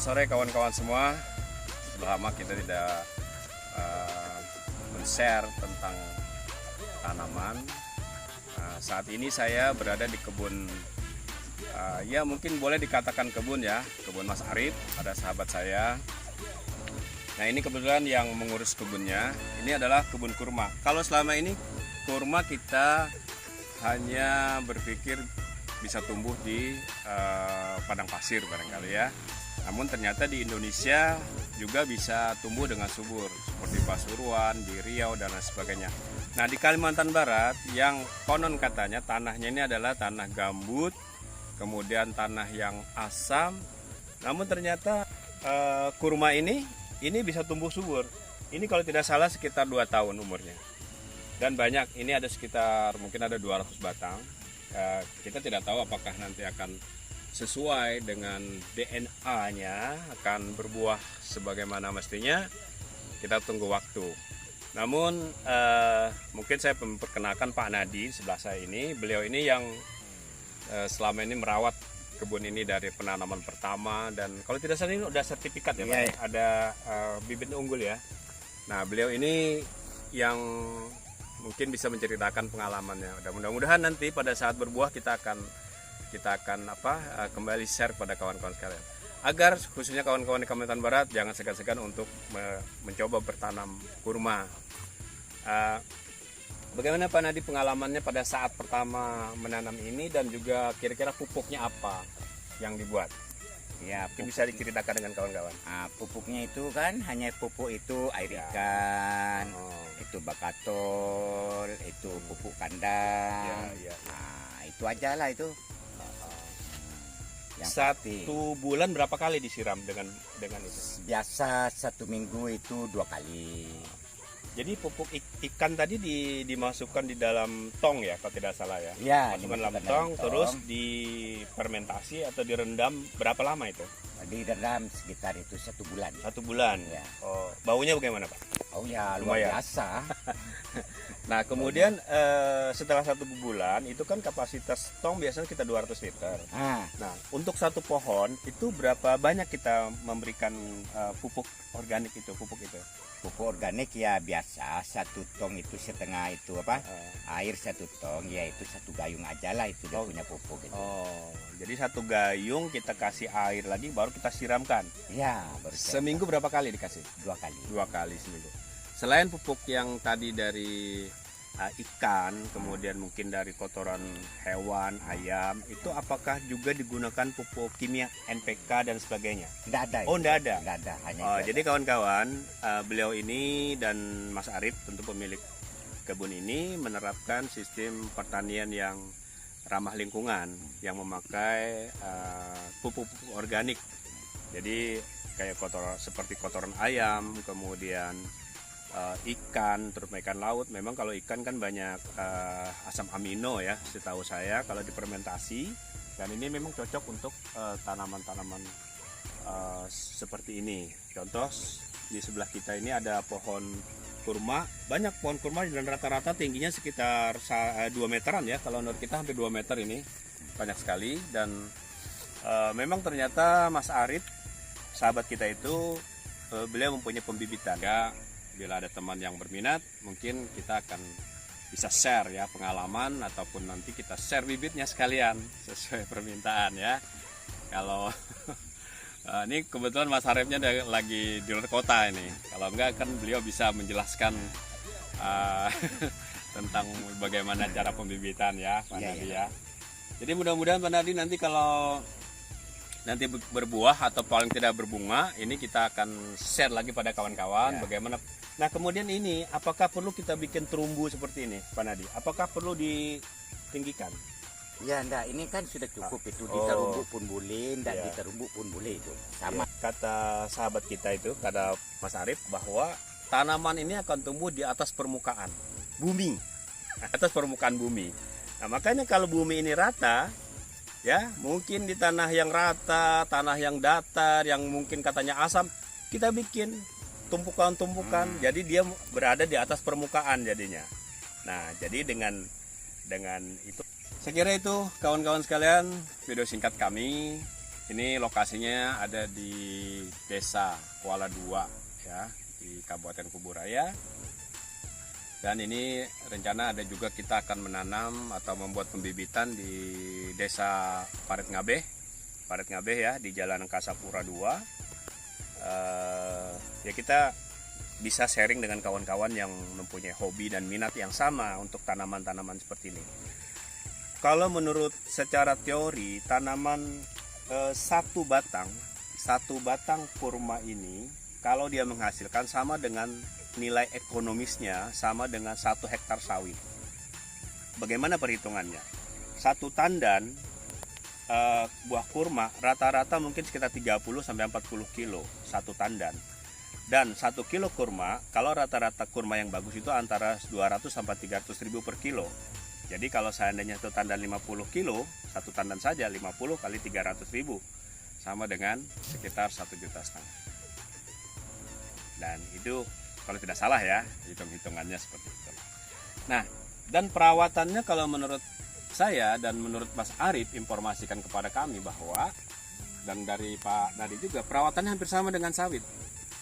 sore kawan-kawan semua. Sudah lama kita tidak men-share tentang tanaman. Saat ini saya berada di kebun, ya mungkin boleh dikatakan kebun ya, kebun Mas Arif, ada sahabat saya. Nah ini kebetulan yang mengurus kebunnya, ini adalah kebun kurma. Kalau selama ini kurma kita hanya berpikir bisa tumbuh di padang pasir barangkali ya. Namun ternyata di Indonesia juga bisa tumbuh dengan subur seperti Pasuruan, di Riau dan lain sebagainya. Nah di Kalimantan Barat yang konon katanya tanahnya ini adalah tanah gambut, kemudian tanah yang asam. Namun ternyata kurma ini bisa tumbuh subur. Ini kalau tidak salah sekitar 2 tahun umurnya. Dan banyak, ini ada sekitar mungkin ada 200 batang. Kita tidak tahu apakah nanti akan sesuai dengan DNA-nya, akan berbuah sebagaimana mestinya. Kita tunggu waktu. Namun mungkin saya memperkenalkan Pak Nadi sebelah saya ini. Beliau ini yang selama ini merawat kebun ini dari penanaman pertama, dan kalau tidak salah ini udah sertifikat ya Pak, ya. ada bibit unggul ya. Nah beliau ini yang mungkin bisa menceritakan pengalamannya. Dan mudah-mudahan nanti pada saat berbuah kita akan kembali share pada kawan-kawan sekalian. Agar khususnya kawan-kawan di Kalimantan Barat jangan segan-segan untuk mencoba bertanam kurma. Bagaimana Pak Nadi pengalamannya pada saat pertama menanam ini, dan juga kira-kira pupuknya apa yang dibuat? Ya, Mungkin bisa diceritakan dengan kawan-kawan. pupuknya itu kan hanya pupuk itu air ikan, itu bakatol, itu pupuk kandang. Nah, itu aja lah itu. Yang pasti. 1 bulan berapa kali disiram dengan itu? Biasa 1 minggu itu 2 kali. Jadi pupuk ikan tadi dimasukkan di dalam tong ya, kalau tidak salah ya? Ya, Masukkan dalam dimasukkan tong, dalam terus tong. difermentasi atau direndam berapa lama itu? Direndam sekitar itu 1 bulan. 1 bulan. Ya. Oh, baunya bagaimana Pak? Oh ya, Lumayan. luar biasa. Nah kemudian setelah 1 bulan itu kan kapasitas tong biasanya kita 200 liter. Nah untuk 1 pohon itu berapa banyak kita memberikan pupuk organik itu, pupuk itu? Pupuk organik ya biasa 1 tong itu setengah itu air 1 tong, yaitu 1 gayung aja lah itu dia punya pupuk itu. Oh, jadi 1 gayung kita kasih air lagi baru kita siramkan. Ya, baru Seminggu berapa kali dikasih? 2 kali. 2 kali seminggu. Selain pupuk yang tadi dari ikan, kemudian mungkin dari kotoran hewan, ayam, itu apakah juga digunakan pupuk kimia NPK dan sebagainya? Tidak ada. Oh, tidak ada. Tidak ada, hanya Oh, itu jadi kawan-kawan, beliau ini dan Mas Arif tentu pemilik kebun ini menerapkan sistem pertanian yang ramah lingkungan, yang memakai pupuk-pupuk organik. Jadi kayak seperti kotoran ayam, kemudian ikan, terus ikan laut. Memang kalau ikan kan banyak asam amino ya, setahu saya kalau difermentasi, dan ini memang cocok untuk tanaman-tanaman seperti ini. Contoh di sebelah kita ini ada pohon kurma, banyak pohon kurma, dan rata-rata tingginya sekitar 2 meteran ya, kalau menurut kita hampir 2 meter, ini banyak sekali. Dan memang ternyata Mas Arif, sahabat kita itu, beliau mempunyai pembibitan ya. Bila ada teman yang berminat, mungkin kita akan bisa share ya pengalaman, ataupun nanti kita share bibitnya sekalian sesuai permintaan ya. Kalau ini kebetulan Mas Arifnya lagi di luar kota ini. Kalau enggak kan beliau bisa menjelaskan tentang bagaimana cara pembibitan ya Pak Nadi ya. Jadi mudah-mudahan Pak Nadi nanti kalau nanti berbuah atau paling tidak berbunga, ini kita akan share lagi pada kawan-kawan bagaimana. Nah kemudian ini apakah perlu kita bikin terumbu seperti ini Pak Nadi? Apakah perlu ditinggikan? Ya enggak, ini kan sudah cukup itu. Diterumbu pun boleh, dan diterumbu pun boleh itu. Sama. Kata sahabat kita itu, kata Mas Arif, bahwa tanaman ini akan tumbuh di atas permukaan bumi. Atas permukaan bumi. Nah makanya kalau bumi ini rata, ya mungkin di tanah yang rata, tanah yang datar, yang mungkin katanya asam, kita bikin tumpukan-tumpukan, jadi dia berada di atas permukaan jadinya. Nah jadi dengan itu, saya kira itu kawan-kawan sekalian video singkat kami Ini lokasinya ada di Desa Kuala Dua ya, di Kabupaten Kuburaya. Dan ini rencana ada juga kita akan menanam atau membuat pembibitan di Desa Parit Ngabeh ya, di Jalan Angkasa Pura 2. Ya kita bisa sharing dengan kawan-kawan yang mempunyai hobi dan minat yang sama untuk tanaman-tanaman seperti ini. Kalau menurut secara teori, tanaman satu batang kurma ini kalau dia menghasilkan sama dengan nilai ekonomisnya sama dengan 1 hektar sawit. Bagaimana perhitungannya? Satu tandan buah kurma rata-rata mungkin sekitar 30-40 kilo satu tandan. Dan 1 kilo kurma, kalau rata-rata kurma yang bagus itu antara 200-300 ribu per kilo. Jadi kalau seandainya itu tandan 50 kilo, satu tandan saja 50 kali 300 ribu, sama dengan sekitar 1,5 juta. Dan itu kalau tidak salah ya, hitung-hitungannya seperti itu. Nah, dan perawatannya kalau menurut saya dan menurut Mas Arif informasikan kepada kami bahwa, dan dari Pak Nadi juga, perawatannya hampir sama dengan sawit.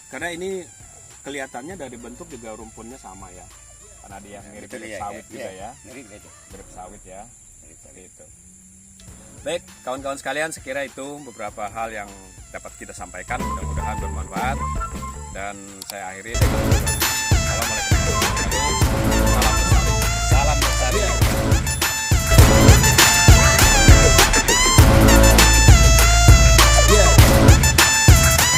Karena ini kelihatannya dari bentuk juga rumpunnya sama ya. Karena dia mirip sawit juga ya. Mirip sawit ya. Seperti itu. Baik, kawan-kawan sekalian, sekira itu beberapa hal yang dapat kita sampaikan. Mudah-mudahan bermanfaat. Dan saya akhiri dengan